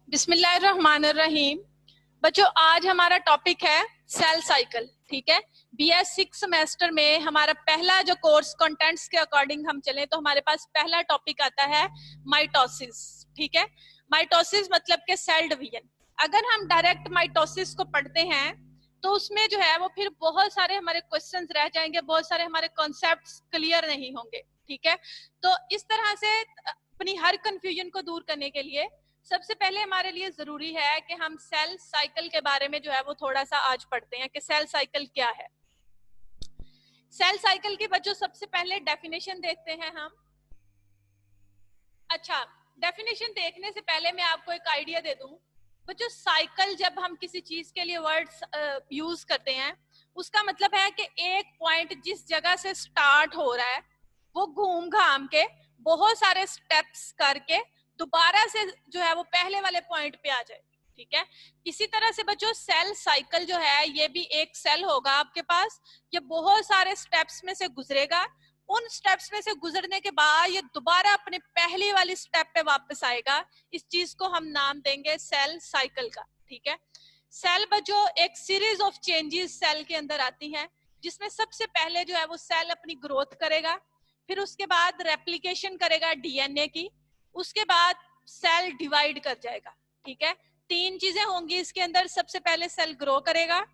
बिस्मिल्लाहिर्रहमानिर्रहीम। बच्चों, आज हमारा टॉपिक है सेल साइकिल। ठीक है, BS 6 सेमेस्टर में हमारा पहला जो कोर्स कंटेंट्स के अकॉर्डिंग हम चले तो हमारे पास पहला टॉपिक आता है माइटोसिस। ठीक है, माइटोसिस मतलब के सेल डिवीजन। अगर हम डायरेक्ट माइटोसिस को पढ़ते हैं तो उसमें जो है वो फिर बहुत सारे हमारे क्वेश्चंस रह जाएंगे, बहुत सारे हमारे कॉन्सेप्ट्स क्लियर नहीं होंगे। ठीक है, तो इस तरह से अपनी हर कंफ्यूजन को दूर करने के लिए सबसे पहले हमारे लिए जरूरी है कि हम सेल साइकिल के बारे में जो है वो थोड़ा सा आज पढ़ते हैं कि सेल साइकिल क्या है। सेल साइकिल की बच्चों सबसे पहले डेफिनेशन देखते हैं हम। अच्छा, डेफिनेशन देखने से पहले मैं आपको एक आइडिया दे दूं। बच्चों, साइकिल जब हम किसी चीज के लिए वर्ड्स यूज करते हैं उसका मतलब है कि एक पॉइंट जिस जगह से स्टार्ट हो रहा है वो घूम घाम के बहुत सारे स्टेप्स करके दोबारा से जो है वो पहले वाले पॉइंट पे आ जाए। ठीक है, इसी तरह से बच्चों सेल साइकिल जो है ये भी एक सेल होगा आपके पास, ये बहुत सारे स्टेप्स में से गुजरेगा। उन स्टेप्स में से गुजरने के बाद ये दोबारा अपने पहली वाली स्टेप पे वापस आएगा। इस चीज को हम नाम देंगे सेल साइकिल का। ठीक है, सेल बच्चों एक सीरीज ऑफ चेंजेस सेल के अंदर आती हैं, जिसमें सबसे पहले जो है वो सेल अपनी ग्रोथ करेगा, फिर उसके बाद रेप्लिकेशन करेगा डीएनए की, उसके बाद सेल डिवाइड कर जाएगा। ठीक है, तीन चीजें होंगी इसके अंदर। सबसे पहले सेल ग्रो करेगा,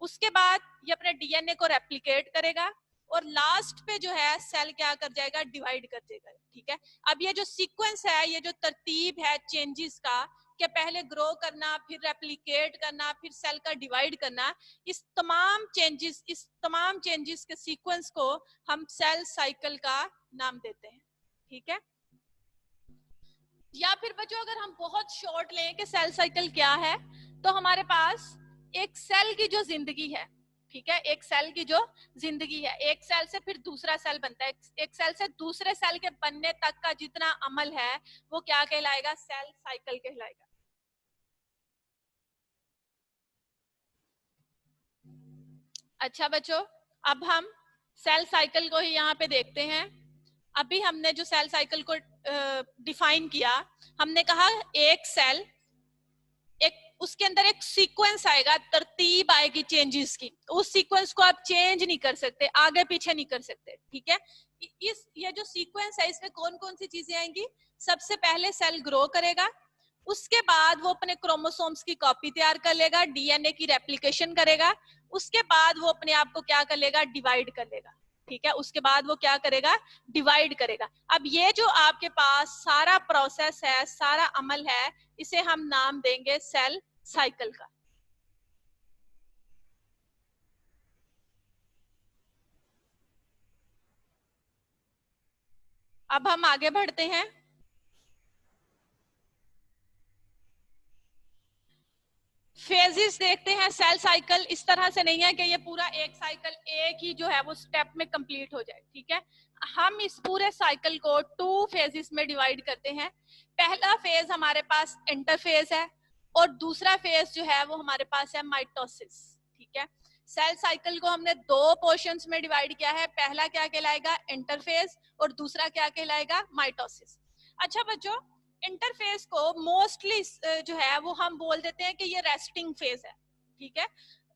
उसके बाद ये अपने डीएनए को रेप्लिकेट करेगा, और लास्ट पे जो है सेल क्या कर जाएगा, डिवाइड कर जाएगा। ठीक है, अब ये जो सीक्वेंस है, ये जो तरतीब है चेंजेस का, कि पहले ग्रो करना, फिर रेप्लिकेट करना, फिर सेल का डिवाइड करना, इस तमाम चेंजेस के सीक्वेंस को हम सेल साइकिल का नाम देते हैं। ठीक है, या फिर बच्चों अगर हम बहुत शॉर्ट लें कि सेल साइकिल क्या है, तो हमारे पास एक सेल की जो जिंदगी है, ठीक है, एक सेल की जो जिंदगी है, एक सेल से फिर दूसरा सेल बनता है, एक सेल से दूसरे सेल के बनने तक का जितना अमल है वो क्या कहलाएगा, सेल साइकिल कहलाएगा। अच्छा बच्चों, अब हम सेल साइकिल को ही यहाँ पे देखते हैं। अभी हमने जो सेल साइकिल को डिफाइन किया, हमने कहा एक सेल, एक उसके अंदर एक सीक्वेंस आएगा, तरतीब आएगी चेंजेस की, उस सीक्वेंस को आप चेंज नहीं कर सकते, आगे पीछे नहीं कर सकते। ठीक है, ये जो सीक्वेंस है इसमें कौन कौन सी चीजें आएंगी। सबसे पहले सेल ग्रो करेगा, उसके बाद वो अपने क्रोमोसोम्स की कॉपी तैयार कर लेगा, डीएनए की रेप्लिकेशन करेगा, उसके बाद वो अपने आप को क्या कर लेगा, डिवाइड कर लेगा। ठीक है, उसके बाद वो क्या करेगा, डिवाइड करेगा। अब ये जो आपके पास सारा प्रोसेस है, सारा अमल है, इसे हम नाम देंगे सेल साइकिल का। अब हम आगे बढ़ते हैं। फेजेस देखते हैं। सेल साइकिल इस तरह से नहीं है कि ये पूरा एक साइकिल एक ही जो है वो स्टेप में कंप्लीट हो जाए। ठीक है, हम इस पूरे साइकिल को 2 फेजेस में डिवाइड करते हैं। पहला फेज हमारे पास इंटरफेज है, और दूसरा फेज जो है वो हमारे पास है माइटोसिस। ठीक है, सेल साइकिल को हमने 2 पोर्शंस में डिवाइड किया है। पहला क्या कहलाएगा, इंटरफेज, और दूसरा क्या कहलाएगा, माइटोसिस। अच्छा बच्चों, इंटरफेस को मोस्टली जो है वो हम बोल देते हैं कि ये रेस्टिंग फेज है। ठीक है,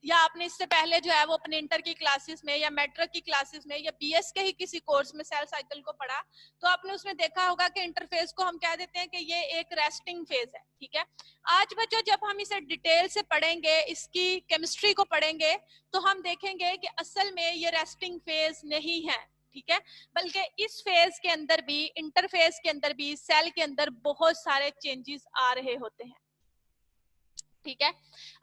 या आपने इससे पहले जो है वो अपने इंटर की क्लासेस में या मैट्रिक की क्लासेस में या बीएस के ही किसी कोर्स में सेल साइकिल को पढ़ा, तो आपने उसमें देखा होगा कि इंटरफेस को हम कह देते हैं कि ये एक रेस्टिंग फेज है। ठीक है, आज बच्चों जब हम इसे डिटेल से पढ़ेंगे, इसकी केमिस्ट्री को पढ़ेंगे, तो हम देखेंगे कि असल में ये रेस्टिंग फेज नहीं है। ठीक है, बल्कि इस फेज के अंदर भी, इंटरफेज के अंदर भी, सेल के अंदर बहुत सारे चेंजेस आ रहे होते हैं। ठीक है,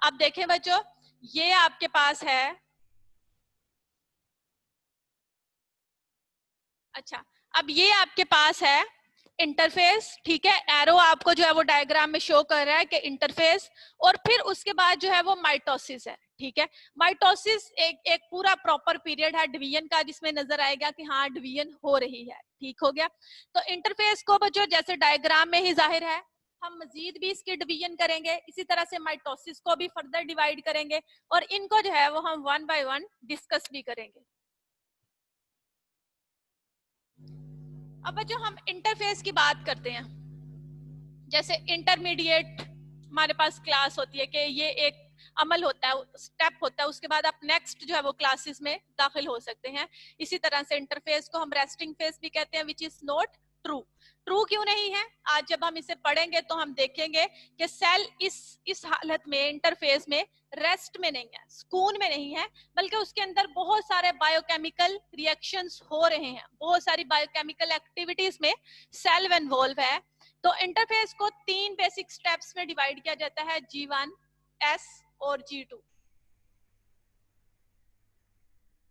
अब देखें बच्चों, ये आपके पास है। अच्छा, अब ये आपके पास है इंटरफेस। ठीक है, एरो आपको जो है वो डायग्राम में शो कर रहा है कि इंटरफेस, और फिर उसके बाद जो है वो माइटोसिस है। ठीक है, माइटोसिस एक पूरा प्रॉपर पीरियड है डिवीजन का, जिसमें नजर आएगा कि हाँ डिवीजन हो रही है। ठीक हो गया, तो इंटरफेस को बच्चों जैसे डायग्राम में ही जाहिर है, हम मजीद भी इसकी डिवीजन करेंगे, इसी तरह से माइटोसिस को भी फर्दर डिवाइड करेंगे, और इनको जो है वो हम 1 बाय 1 डिस्कस भी करेंगे। अब बच्चों हम इंटरफेस की बात करते हैं, जैसे इंटरमीडिएट, हमारे पास क्लास होती है कि ये एक अमल होता है, स्टेप होता है, उसके बाद आप नेक्स्ट जो है वो क्लासेस में दाखिल हो सकते हैं। इसी तरह से इंटरफेस को हम रेस्टिंग फेस भी कहते हैं, which is not true. True क्यों नहीं है? आज जब हम इसे पढ़ेंगे तो हम देखेंगे कि सेल इस हालत में, इंटरफेस में रेस्ट में नहीं है, सुकून में नहीं है, बल्कि उसके अंदर बहुत सारे बायोकेमिकल रिएक्शंस हो रहे हैं, बहुत सारी बायोकेमिकल एक्टिविटीज में सेल इन्वॉल्व है। तो इंटरफेस को 3 बेसिक स्टेप्स में डिवाइड किया जाता है, G1, S और G2।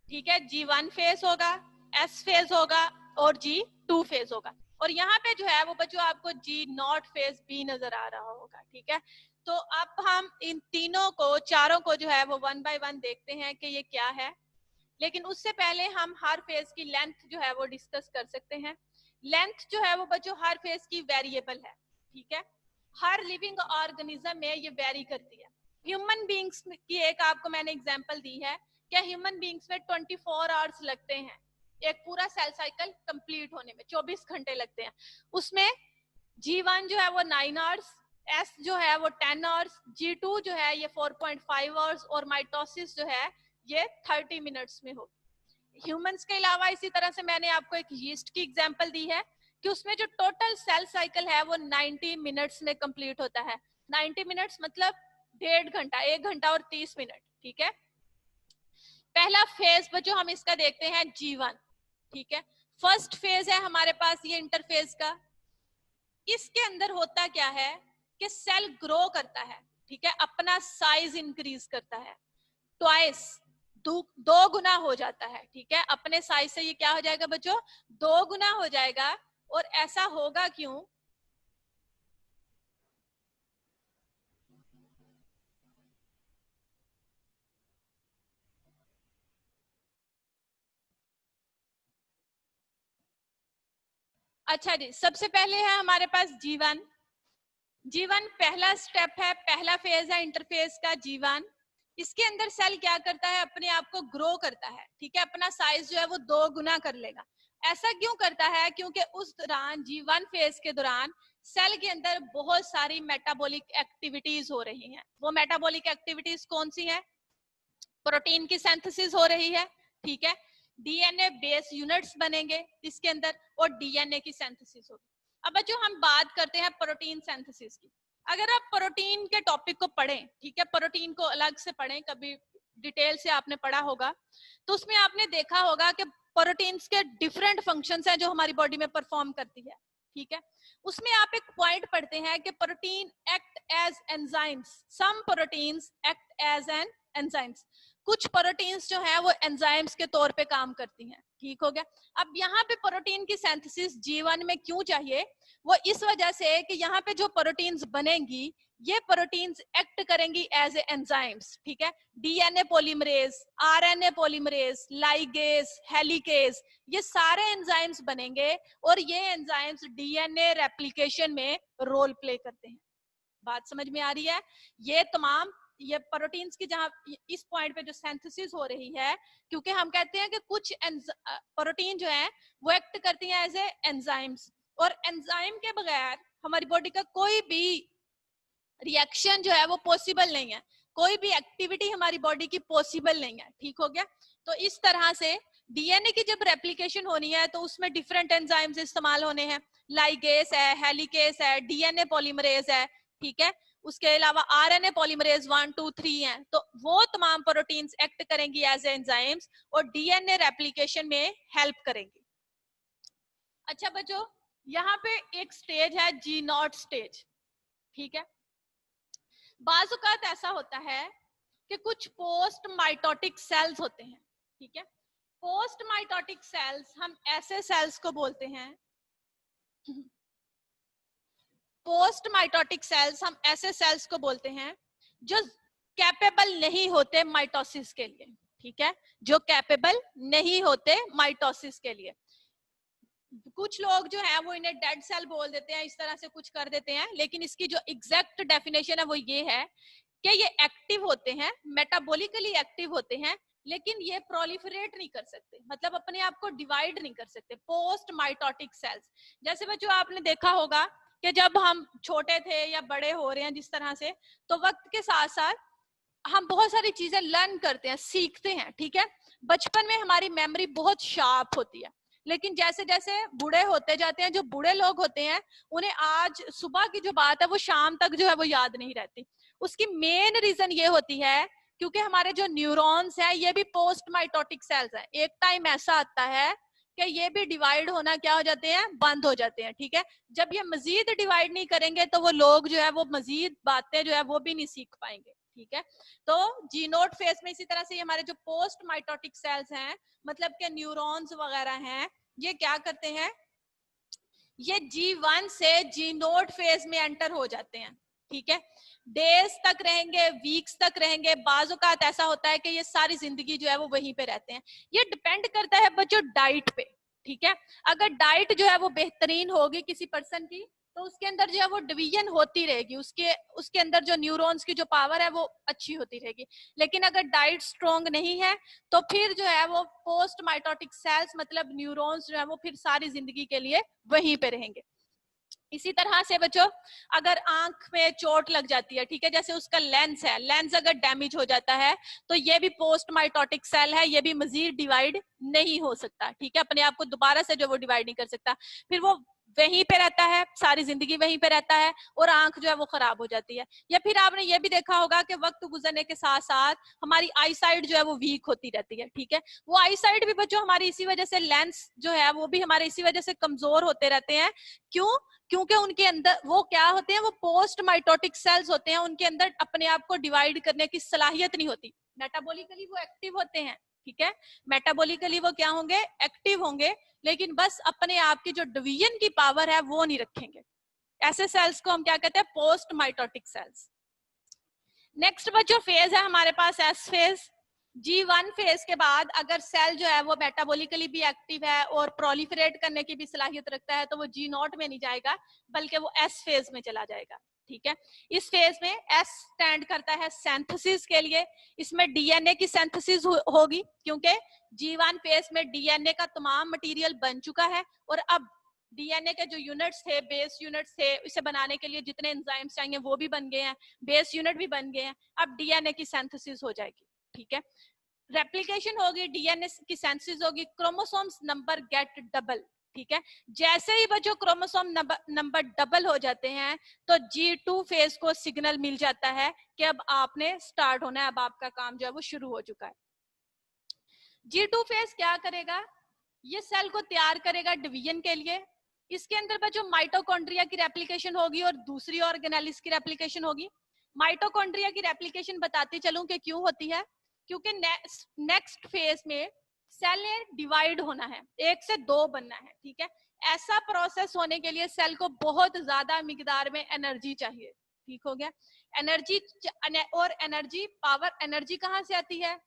ठीक है, G1 फेज होगा, S फेज होगा और G2 फेज होगा। और यहाँ पे जो है वो बच्चों आपको G0 फेज भी नजर आ रहा होगा। ठीक है, तो अब हम इन तीनों को, चारों को जो है वो वन बाय वन देखते हैं कि ये क्या है। लेकिन उससे पहले हम हर फेज की लेंथ जो है वो डिस्कस कर सकते हैं। लेंथ जो है वो बच्चों हर फेज की वेरिएबल है। ठीक है, हर लिविंग ऑर्गेनिज्म में ये वेरी करती है। ह्यूमन बींग्स की एक आपको मैंने एग्जांपल दी है, क्या ह्यूमन बींग्स में 24 आवर्स लगते हैं एक पूरा सेल साइकिल कंप्लीट होने में, 24 घंटे लगते हैं। उसमें G1 जो है वो 9 आवर्स, S जो है वो 10 आवर्स, G2 जो है ये 4.5 आवर्स और माइटोसिस जो है ये 30 मिनट्स में होगी। ह्यूमंस के अलावा इसी तरह से मैंने आपको एक यीस्ट की एग्जांपल दी है कि उसमें जो टोटल सेल साइकिल है वो 90 मिनट्स में कंप्लीट होता है। 90 मिनट्स मतलब 1.5 घंटा, 1 घंटा और 30 मिनट। ठीक है, पहला फेज बच्चों हम इसका देखते हैं G1। ठीक है, फर्स्ट फेज है हमारे पास ये इंटरफेज का। इसके अंदर होता क्या है कि सेल ग्रो करता है। ठीक है, अपना साइज इंक्रीज करता है, ट्वाइस, दो गुना हो जाता है। ठीक है, अपने साइज से ये क्या हो जाएगा बच्चों, 2 गुना हो जाएगा। और ऐसा होगा क्यों? अच्छा जी, सबसे पहले है हमारे पास G1। G1 पहला स्टेप है, पहला फेज है इंटरफेस का G1। इसके अंदर सेल क्या करता है, अपने आप को ग्रो करता है। ठीक है, अपना साइज जो है वो 2 गुना कर लेगा। ऐसा क्यों करता है? क्योंकि उस दौरान G1 फेज के दौरान सेल के अंदर बहुत सारी मेटाबॉलिक एक्टिविटीज हो रही हैं। वो मेटाबॉलिक एक्टिविटीज कौन सी हैं? प्रोटीन की सिंथेसिस हो रही है। ठीक है, डीएनए बेस यूनिट्स बनेंगे इसके अंदर और डीएनए की सिंथेसिस होगी। अब बच्चों हम बात करते हैं प्रोटीन सिंथेसिस की। अगर आप प्रोटीन के टॉपिक को पढ़ें, ठीक है, प्रोटीन को अलग से पढ़ें, कभी डिटेल से आपने पढ़ा होगा, तो उसमें आपने देखा होगा कि प्रोटीन्स के डिफरेंट फंक्शंस हैं जो हमारी बॉडी में परफॉर्म करती है। ठीक है, उसमें आप एक पॉइंट पढ़ते हैं कि protein act as enzymes, some proteins act as an enzymes. कुछ प्रोटीन्स जो है वो एंजाइम्स के तौर पे काम करती हैं। ठीक हो गया। अब यहाँ पे प्रोटीन की सिंथेसिस G1 में क्यों चाहिए? वो इस वजह से कि यहाँ पे जो प्रोटीन्स बनेंगी ये प्रोटीन्स एक्ट करेंगी एज एंजाइम्स। ठीक है, DNA polymerase, RNA polymerase, ligase, helicase, ये सारे एंजाइम्स बनेंगे और ये एंजाइम्स डीएनए रेप्लिकेशन में रोल प्ले करते हैं। बात समझ में आ रही है? ये तमाम ये प्रोटीन्स की जहां इस पॉइंट पे जो सिंथेसिस हो रही है, क्योंकि हम कहते हैं कि कुछ प्रोटीन जो है वो एक्ट करती हैं एज एंजाइम्स, और एंजाइम के बगैर हमारी बॉडी का कोई भी रिएक्शन जो है वो पॉसिबल नहीं है, कोई भी एक्टिविटी हमारी बॉडी की पॉसिबल नहीं है। ठीक हो गया। तो इस तरह से डीएनए की जब रेप्लिकेशन होनी है तो उसमें डिफरेंट एंजाइम्स इस्तेमाल होने हैं। लाइगेस है, हेलिकेस है, डीएनए पॉलीमरेज है। ठीक है, उसके अलावा आरएनए पॉलीमरेज 1, 2, 3 है। तो वो तमाम प्रोटीन्स एक्ट करेंगी एज एंजाइम्स और डीएनए रेप्लिकेशन में हेल्प करेंगी। अच्छा बच्चों, यहाँ पे एक स्टेज है G0 स्टेज। ठीक है, बाज़ औक़ात ऐसा होता है कि कुछ पोस्ट माइटोटिक सेल्स होते हैं। ठीक है, पोस्ट माइटोटिक सेल्स, हम ऐसे सेल्स को बोलते हैं, पोस्ट माइटोटिक सेल्स हम ऐसे सेल्स को बोलते हैं जो कैपेबल नहीं होते माइटोसिस के लिए। ठीक है, जो कैपेबल नहीं होते माइटोसिस के लिए। कुछ लोग जो है वो इन्हें डेड सेल बोल देते हैं, इस तरह से कुछ कर देते हैं, लेकिन इसकी जो एग्जैक्ट डेफिनेशन है वो ये है कि ये एक्टिव होते हैं, मेटाबॉलिकली एक्टिव होते हैं, लेकिन ये प्रोलिफरेट नहीं कर सकते, मतलब अपने आप को डिवाइड नहीं कर सकते। पोस्ट माइटोटिक सेल्स, जैसे बच्चों आपने देखा होगा कि जब हम छोटे थे या बड़े हो रहे हैं जिस तरह से, तो वक्त के साथ साथ हम बहुत सारी चीजें लर्न करते हैं, सीखते हैं, ठीक है। बचपन में हमारी मेमोरी बहुत शार्प होती है, लेकिन जैसे जैसे बूढ़े होते जाते हैं, जो बूढ़े लोग होते हैं उन्हें आज सुबह की जो बात है वो शाम तक जो है वो याद नहीं रहती। उसकी मेन रीजन ये होती है क्योंकि हमारे जो न्यूरॉन्स हैं ये भी पोस्ट माइटोटिक सेल्स हैं। एक टाइम ऐसा आता है कि ये भी डिवाइड होना क्या हो जाते हैं, बंद हो जाते हैं, ठीक है। जब ये मजीद डिवाइड नहीं करेंगे तो वो लोग जो है वो मजीद बातें जो है वो भी नहीं सीख पाएंगे, ठीक है। तो जी नोट फेज में इसी तरह से हमारे जो पोस्ट माइटोटिक सेल्स हैं, मतलब के न्यूरॉन्स वगैरह हैं, ये क्या करते हैं, ये G1 से जी नोट फेज में एंटर हो जाते हैं, ठीक है। डेज तक रहेंगे, वीक्स तक रहेंगे, बाज़ औक़ात ऐसा होता है कि ये सारी जिंदगी जो है वो वहीं पे रहते हैं। ये डिपेंड करता है बच्चों डाइट पे, ठीक है। अगर डाइट जो है वो बेहतरीन होगी किसी पर्सन की, तो उसके अंदर जो है वो डिवीजन होती रहेगी, उसके अंदर जो न्यूरॉन्स की जो पावर है वो अच्छी होती रहेगी। लेकिन अगर डाइट स्ट्रॉन्ग नहीं है तो फिर जो है वो पोस्ट माइटोटिक सेल्स मतलब न्यूरॉन्स जो है वो फिर सारी जिंदगी के लिए वहीं पे रहेंगे। इसी तरह से बच्चों अगर आंख में चोट लग जाती है, ठीक है, जैसे उसका लेंस है, लेंस अगर डैमेज हो जाता है तो ये भी पोस्ट माइटोटिक सेल है, ये भी मजीद डिवाइड नहीं हो सकता, ठीक है। अपने आप को दोबारा से जो वो डिवाइड नहीं कर सकता, फिर वो वहीं पे रहता है, सारी जिंदगी वहीं पे रहता है और आंख जो है वो खराब हो जाती है। या फिर आपने ये भी देखा होगा कि वक्त गुजरने के साथ साथ हमारी आई साइड जो है वो वीक होती रहती है, ठीक है। वो आई साइड भी बच्चों हमारी इसी वजह से, लेंस जो है वो भी हमारे इसी वजह से कमजोर होते रहते हैं। क्यों? क्योंकि उनके अंदर वो क्या होते हैं, वो पोस्ट माइटोटिक सेल्स होते हैं, उनके अंदर अपने आप को डिवाइड करने की सलाहियत नहीं होती। मेटाबॉलिकली वो एक्टिव होते हैं, ठीक है, मेटाबॉलिकली वो क्या होंगे, एक्टिव होंगे, लेकिन बस अपने आप की जो डिवीजन की पावर है वो नहीं रखेंगे। ऐसे सेल्स को हम क्या कहते हैं, पोस्ट माइटोटिक सेल्स। नेक्स्ट बच्चों फेज है हमारे पास एस फेज। G1 फेज के बाद अगर सेल जो है वो मेटाबॉलिकली भी एक्टिव है और प्रोलिफरेट करने की भी सलाहियत रखता है तो वो G0 में नहीं जाएगा बल्कि वो एस फेज में चला जाएगा, ठीक है। इस फेज में एस स्टैंड करता है सिंथेसिस के लिए। इसमें डीएनए की सिंथेसिस होगी क्योंकि G1 फेज में डीएनए का तमाम मटेरियल बन चुका है और अब डीएनए के जो यूनिट्स थे, बेस यूनिट्स थे, इसे बनाने के लिए जितने एंजाइम्स चाहिए वो भी बन गए हैं, बेस यूनिट भी बन गए हैं। अब डीएनए की सिंथेसिस हो जाएगी, ठीक है। रेप्लिकेशन होगी, डीएनए की सिंथेसिस होगी, क्रोमोसोम्स नंबर गेट डबल, ठीक है। जैसे ही बच्चों क्रोमोसोम नंबर डबल हो जाते हैं तो G2 फेज को सिग्नल मिल जाता है कि अब आपने स्टार्ट होना है, अब आपका काम जो है वो शुरू हो चुका है। G2 फेज क्या करेगा, ये सेल को तैयार करेगा डिवीजन के लिए। इसके अंदर बच्चों माइटोकॉन्ड्रिया की रेप्लिकेशन होगी और दूसरी ऑर्गेनेलिस की रेप्लिकेशन होगी। माइटोकॉन्ड्रिया की रेप्लिकेशन बताती चलूं कि क्यों होती है, क्योंकि नेक्स्ट फेज में सेल ने डिवाइड होना है, 1 से 2 बनना है, ठीक है। ऐसा प्रोसेस होने के लिए सेल को बहुत ज्यादा मिकदार में एनर्जी चाहिए, ठीक हो गया। एनर्जी और एनर्जी, पावर एनर्जी कहाँ से आती है,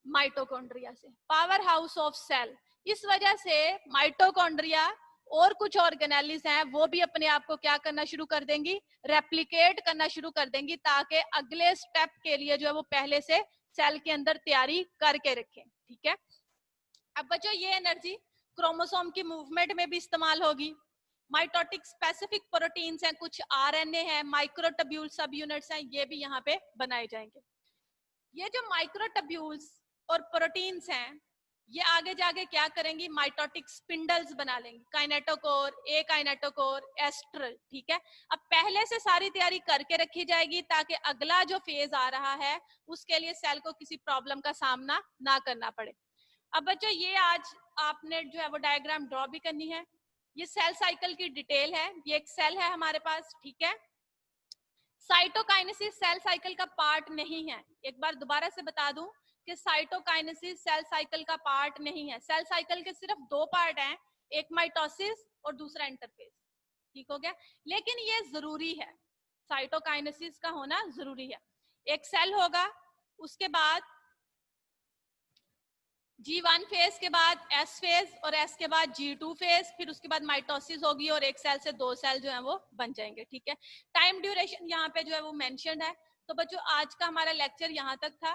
माइटोकॉन्ड्रिया से, पावर हाउस ऑफ सेल। इस वजह से माइटोकॉन्ड्रिया और कुछ ऑर्गेनेलिस हैं वो भी अपने आप को क्या करना शुरू कर देंगी, रेप्लिकेट करना शुरू कर देंगी, ताकि अगले स्टेप के लिए जो है वो पहले से सेल के अंदर तैयारी करके रखें, ठीक है। अब बच्चों ये एनर्जी क्रोमोसोम की मूवमेंट में भी इस्तेमाल होगी। माइटोटिक स्पेसिफिक प्रोटीन्स हैं, कुछ आरएनए हैं, माइक्रोट्यूब्यूल सब यूनिट्स हैं, ये भी यहाँ पे बनाए जाएंगे। ये जो माइक्रोट्यूब्यूल्स और प्रोटीन्स हैं ये आगे जाके क्या करेंगी, माइटोटिक स्पिंडल्स बना लेंगी, काइनेटोकोर, ए काइनेटोकोर, एस्ट्रल, ठीक है। अब पहले से सारी तैयारी करके रखी जाएगी ताकि अगला जो फेज आ रहा है उसके लिए सेल को किसी प्रॉब्लम का सामना ना करना पड़े। अब बच्चों ये आज आपने जो है वो डायग्राम ड्रॉ भी करनी है। ये सेल साइकिल की डिटेल है, ये एक सेल है हमारे पास, ठीक है। साइटोकाइनेसिस सेल साइकिल का पार्ट नहीं है, एक बार दोबारा से बता दूं कि साइटोकाइनेसिस सेल साइकिल का पार्ट नहीं है। सेल साइकिल के सिर्फ 2 पार्ट हैं, एक माइटोसिस और दूसरा इंटरफेज, ठीक हो गया। लेकिन ये जरूरी है, साइटोकाइनेसिस का होना जरूरी है। एक सेल होगा, उसके बाद G1 फेज के बाद S फेज और S के बाद G2 फेज, फिर उसके बाद माइटोसिस होगी और एक सेल से 2 सेल जो है वो बन जाएंगे, ठीक है। टाइम ड्यूरेशन यहाँ पे जो है वो मेंशन्ड है। तो बच्चों आज का हमारा लेक्चर यहाँ तक था।